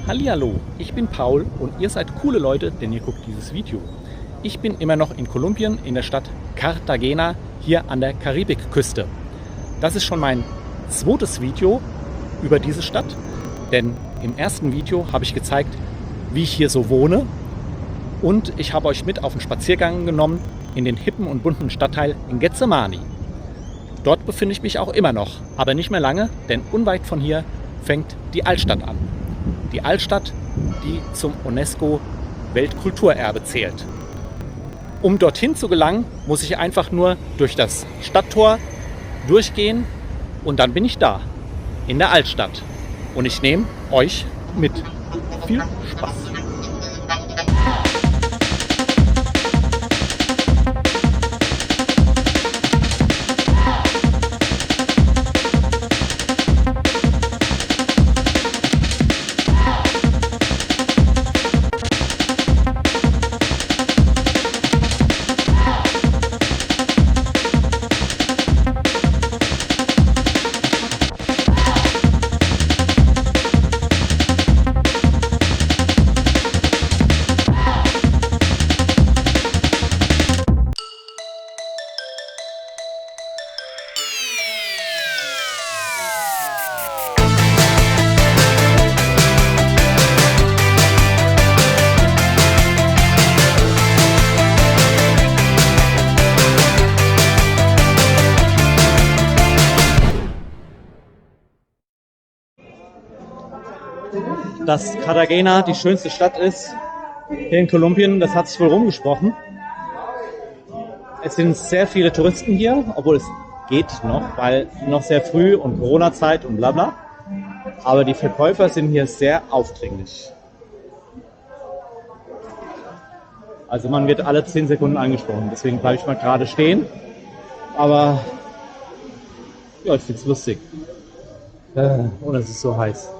Hallihallo, ich bin Paul und ihr seid coole Leute, denn ihr guckt dieses Video. Ich bin immer noch in Kolumbien, in der Stadt Cartagena, hier an der Karibikküste. Das ist schon mein zweites Video über diese Stadt, denn im ersten Video habe ich gezeigt, wie ich hier so wohne, und ich habe euch mit auf einen Spaziergang genommen in den hippen und bunten Stadtteil in Getsemani. Dort befinde ich mich auch immer noch, aber nicht mehr lange, denn unweit von hier fängt die Altstadt an. Die Altstadt, die zum UNESCO-Weltkulturerbe zählt. Um dorthin zu gelangen, muss ich einfach nur durch das Stadttor durchgehen und dann bin ich da, in der Altstadt. Und ich nehme euch mit. Viel Spaß! Dass Cartagena die schönste Stadt ist hier in Kolumbien, das hat sich wohl rumgesprochen. Es sind sehr viele Touristen hier, obwohl es geht noch, weil noch sehr früh und Corona-Zeit und bla bla. Aber die Verkäufer sind hier sehr aufdringlich. Also man wird alle 10 Sekunden angesprochen, deswegen bleibe ich mal gerade stehen. Aber ja, ich finde es lustig. Und es ist so heiß.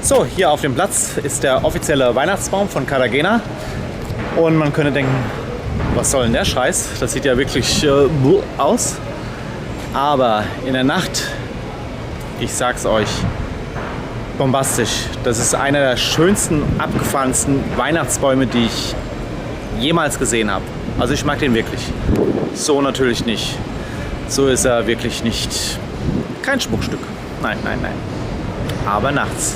So, hier auf dem Platz ist der offizielle Weihnachtsbaum von Cartagena. Und man könnte denken, was soll denn der Scheiß? Das sieht ja wirklich aus. Aber in der Nacht, ich sag's euch, bombastisch. Das ist einer der schönsten, abgefahrensten Weihnachtsbäume, die ich jemals gesehen habe. Also ich mag den wirklich. So natürlich nicht. So ist er wirklich nicht. Kein Schmuckstück. Nein, nein, nein. Aber nachts.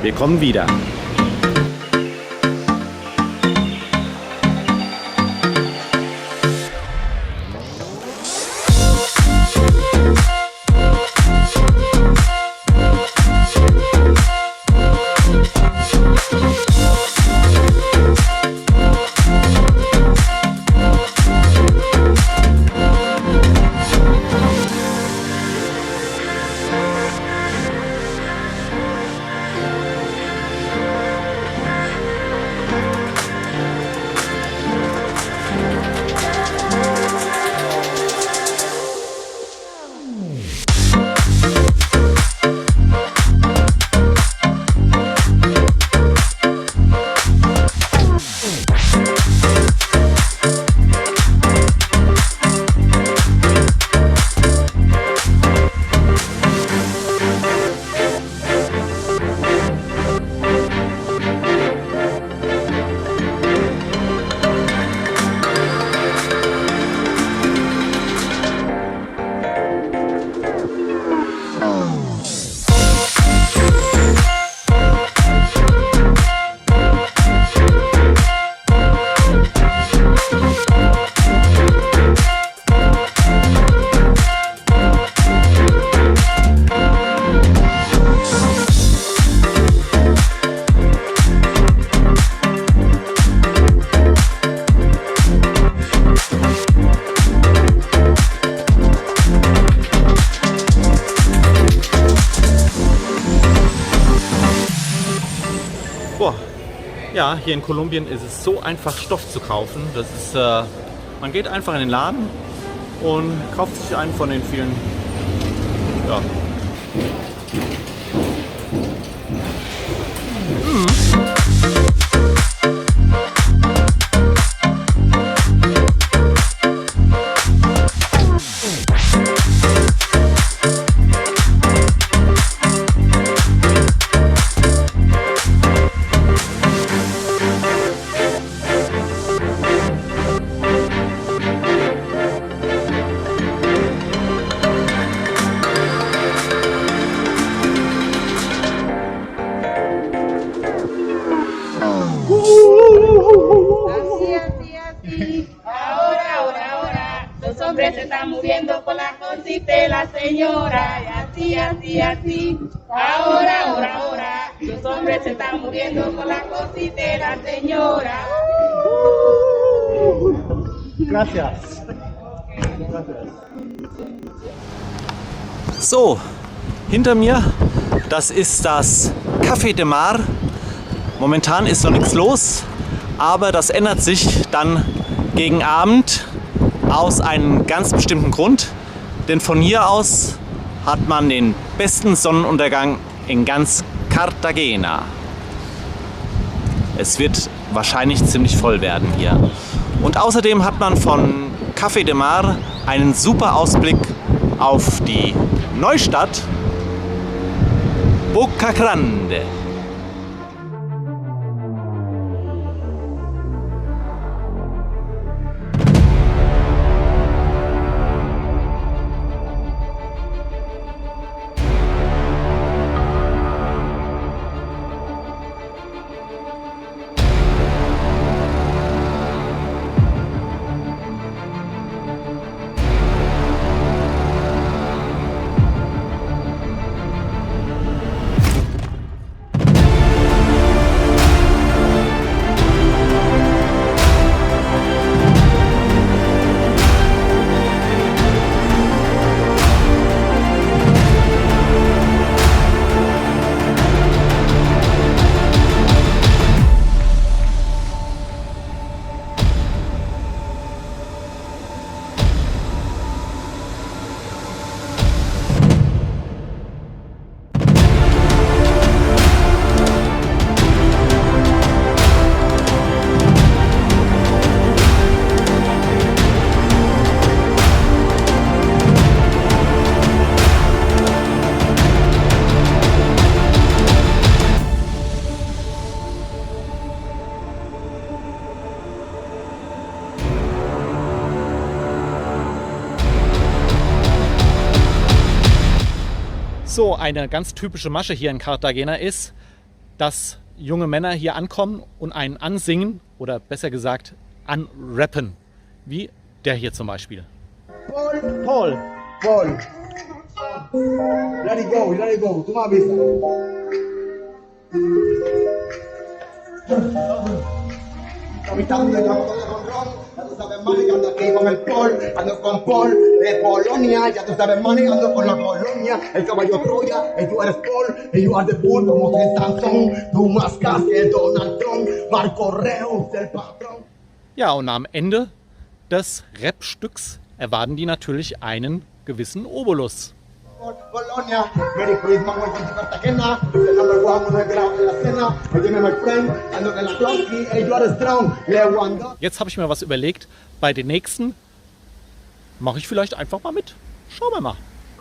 Wir kommen wieder. Ja, hier in Kolumbien ist es so einfach, Stoff zu kaufen. Das ist, man geht einfach in den Laden und kauft sich einen von den vielen. Ja. Hombres se están moviendo con la cosita de la señora, y así, así, así. Ahora, ahora, ahora, los hombres se están moviendo con la cosita de la señora. Gracias. So, hinter mir, das ist das Café de Mar. Momentan ist noch nichts los, aber das ändert sich dann gegen Abend. Aus einem ganz bestimmten Grund, denn von hier aus hat man den besten Sonnenuntergang in ganz Cartagena. Es wird wahrscheinlich ziemlich voll werden hier. Und außerdem hat man von Café de Mar einen super Ausblick auf die Neustadt Boca Grande. So, eine ganz typische Masche hier in Cartagena ist, dass junge Männer hier ankommen und einen ansingen oder besser gesagt anrappen. Wie der hier zum Beispiel. Paul. Paul. Paul. Let it go, let it go. Tú me avisas. Habitando en la botella con ron, ya tú sabes, mami, ando aquí con el Paul, ando con Paul de Polonia, ya tú sabes, mami, ando con la Colonia, el caballo Troya, y tú eres Paul, y you are the Bull, como Tren Sansón, tú más que Donald Trump, Marco Reus, el patrón. Ja, und am Ende des Rap-Stücks erwarten die natürlich einen gewissen Obolus. Polonia, Merry Christmas, welcome to Cartagena. The number one on the ground en la escena. Oye, my friend, ando en la clonky, ey, you are strong. Lewandowski. Jetzt habe ich mir was überlegt. Bei den nächsten mache ich vielleicht einfach mal mit. Schauen wir mal.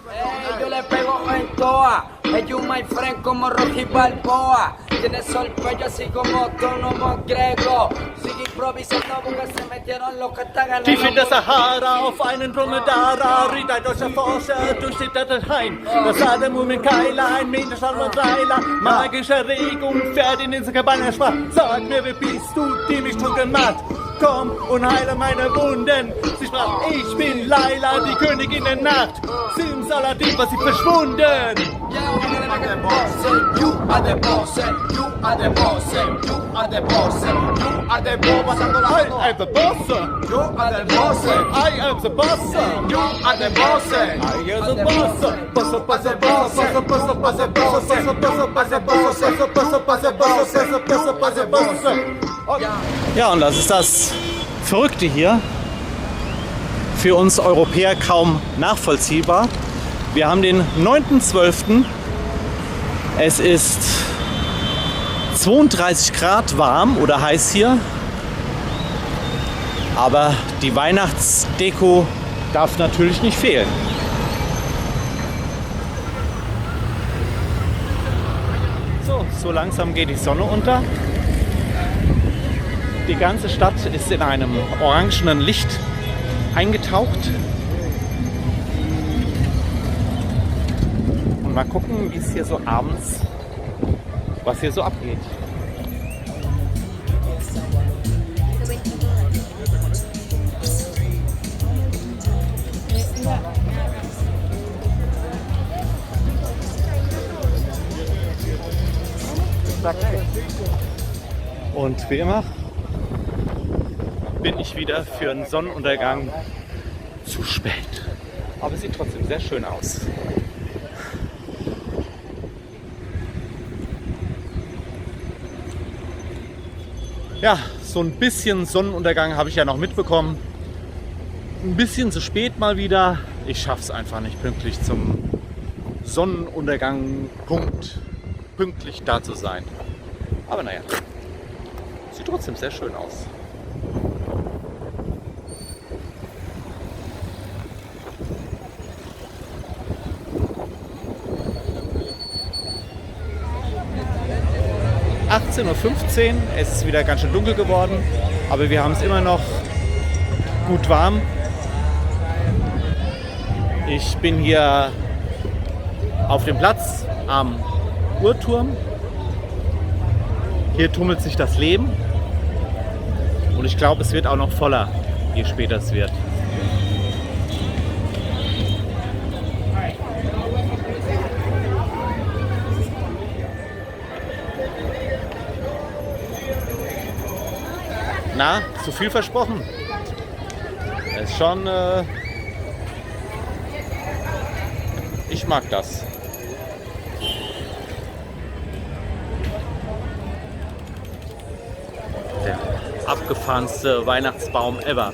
Hey, yo le pego en toa, hey you my friend como Rocky Balboa. Tienes el cuello así como autónomo griego. Sigue improvisando porque se metieron los que están ganando. Tief in der Sahara auf einen Dromedara ritt ein deutscher Forscher durch die Dateien. Das sah der Mumienkeiler, ein Meterschall und Seiler. Magische Erregung fährt in den Kabane, er sprach: Sag mir, wer bist du, die mich trunken macht? Komm und heile meine Wunden. Sie sprach: Ich bin Laila, die Königin der Nacht. Simsalabim, war sie verschwunden. Yeah, are the boss. You are the boss. You are the boss. You are the boss. You are the boss. I am the boss. You are the boss. I am the boss. You are the boss. I am the boss. Ja, und das ist das Verrückte hier. Für uns Europäer kaum nachvollziehbar. Wir haben den 9.12. Es ist 32 Grad warm oder heiß hier. Aber die Weihnachtsdeko darf natürlich nicht fehlen. So langsam geht die Sonne unter. Die ganze Stadt ist in einem orangenen Licht eingetaucht. Und mal gucken, wie es hier so abends, was hier so abgeht. Und wie immer bin ich wieder für einen Sonnenuntergang zu spät. Aber es sieht trotzdem sehr schön aus. Ja, so ein bisschen Sonnenuntergang habe ich ja noch mitbekommen. Ein bisschen zu spät mal wieder. Ich schaffe es einfach nicht pünktlich zum Sonnenuntergang pünktlich da zu sein. Aber naja, sieht trotzdem sehr schön aus. – 18:15 Uhr, es ist wieder ganz schön dunkel geworden, aber wir haben es immer noch gut warm. Ich bin hier auf dem Platz am Uhrturm. Hier tummelt sich das Leben und ich glaube, es wird auch noch voller, je später es wird. Na, zu viel versprochen. Ist schon. Ich mag das. Der abgefahrenste Weihnachtsbaum ever.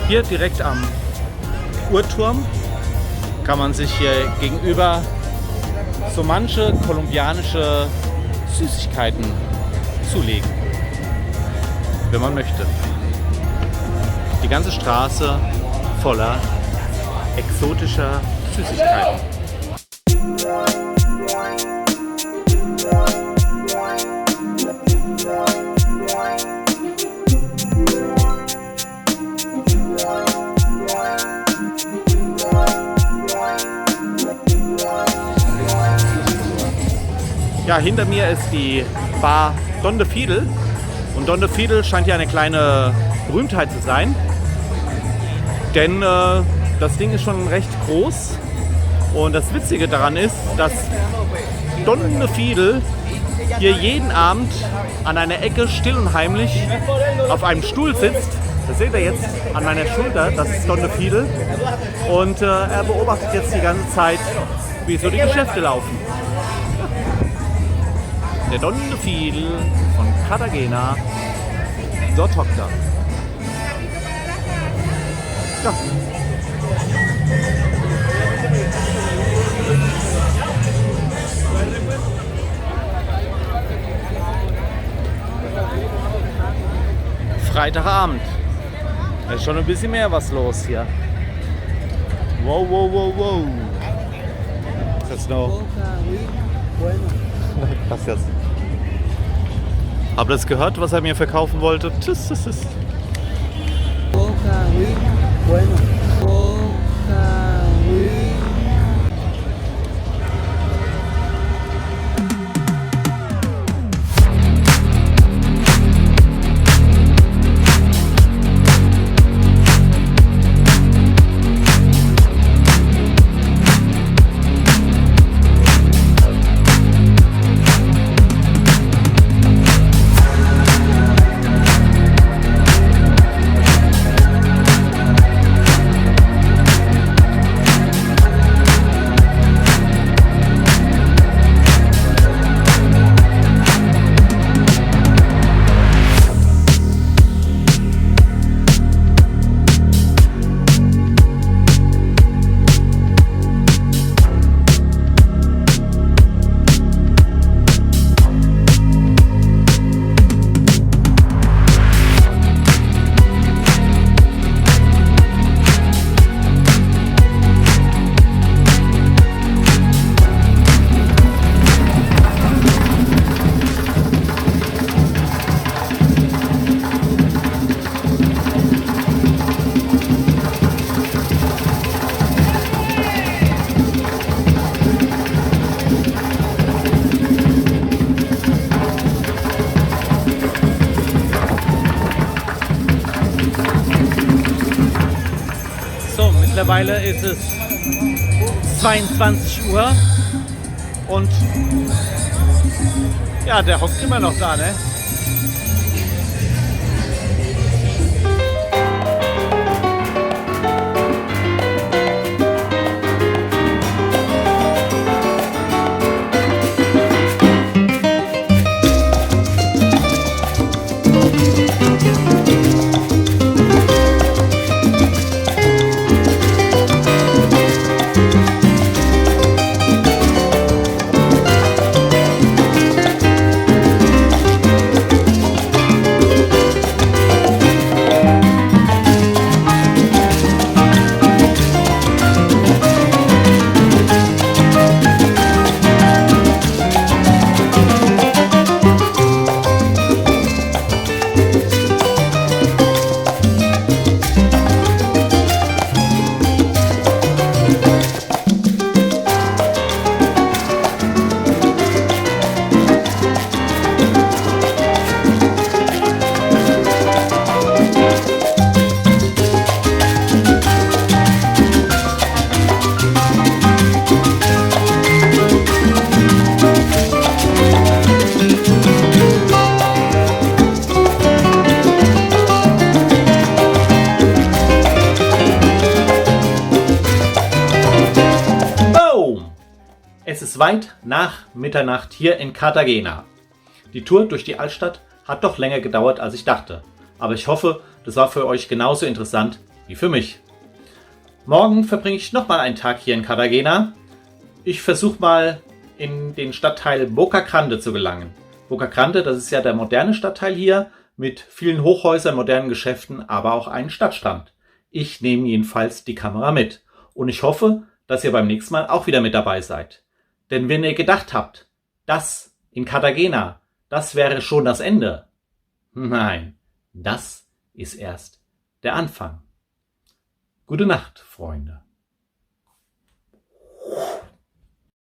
Hier direkt am Uhrturm kann man sich hier gegenüber so manche kolumbianische Süßigkeiten zulegen, wenn man möchte. Die ganze Straße voller exotischer Süßigkeiten. Ja, hinter mir ist die Bar Donde Fidel und Donde Fidel scheint ja eine kleine Berühmtheit zu sein, denn das Ding ist schon recht groß und das Witzige daran ist, dass Donde Fidel hier jeden Abend an einer Ecke still und heimlich auf einem Stuhl sitzt. Das seht ihr jetzt an meiner Schulter, das ist Donde Fidel und er beobachtet jetzt die ganze Zeit wie so die Geschäfte laufen. Der Don Fidel von Cartagena, dort hockt er. Ja. Freitagabend. Da ist schon ein bisschen mehr was los hier. Wow, wow, wow, wow. Was ist das noch? Krass jetzt. Habt ihr das gehört, was er mir verkaufen wollte? Tschüss, tschüss, tschüss. Mittlerweile ist es 22 Uhr und ja, der hockt immer noch da, ne? Es ist weit nach Mitternacht hier in Cartagena. Die Tour durch die Altstadt hat doch länger gedauert, als ich dachte. Aber ich hoffe, das war für euch genauso interessant wie für mich. Morgen verbringe ich nochmal einen Tag hier in Cartagena. Ich versuche mal in den Stadtteil Boca Grande zu gelangen. Boca Grande, das ist ja der moderne Stadtteil hier mit vielen Hochhäusern, modernen Geschäften, aber auch einen Stadtstrand. Ich nehme jedenfalls die Kamera mit und ich hoffe, dass ihr beim nächsten Mal auch wieder mit dabei seid. Denn wenn ihr gedacht habt, das in Cartagena, das wäre schon das Ende. Nein, das ist erst der Anfang. Gute Nacht, Freunde.